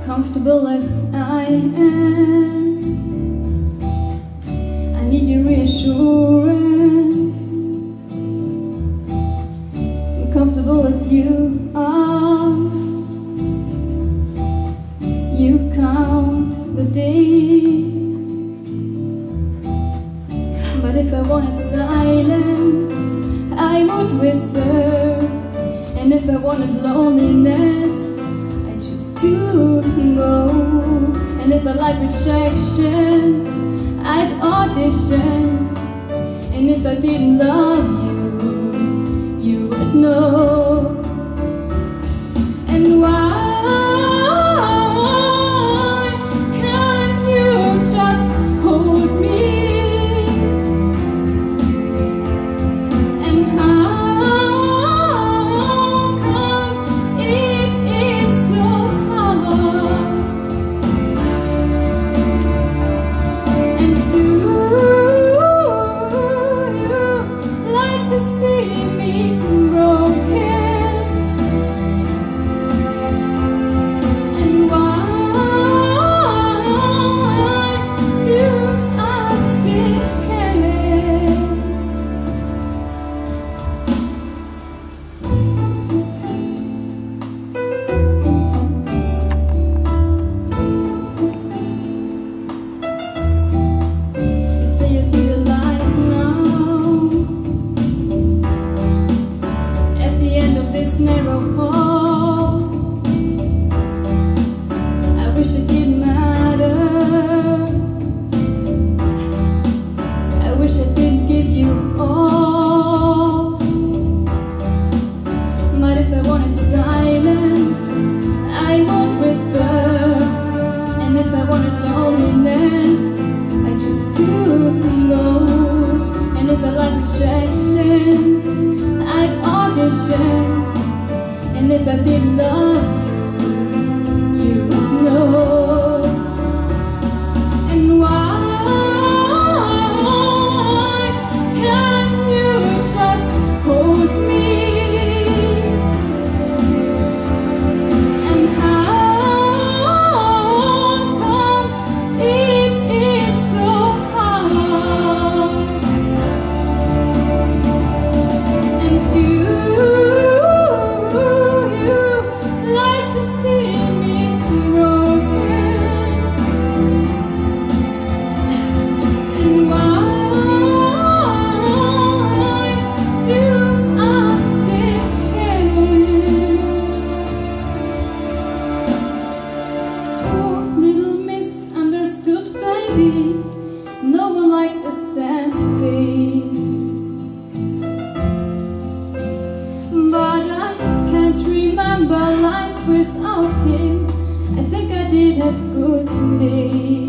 Comfortable as I am, I need your reassurance. Comfortable as you are, you count the days. But if I wanted silence, I would whisper. And if I wanted loneliness, I choose to go. And if I like rejection, I'd audition. And if I didn't love you, you would know. And why can't you just hold me? And how come it is so hard? And do you like to see me broken? And why do I still care? You say you see the light now at the end of this narrow hall. I wish it didn't matter. I wish I did give you all. But if I wanted silence, I won't whisper. And if I wanted loneliness, I choose to go. And if I like rejection, I'd audition. And if I didn't love you, you would know. And why can't you just hold me? And how come it is so hard? And do you like to see me broken? And why do I still care? Oh, little misunderstood baby, no one likes a sad face. But I can't remember life without him. I think I did have good days.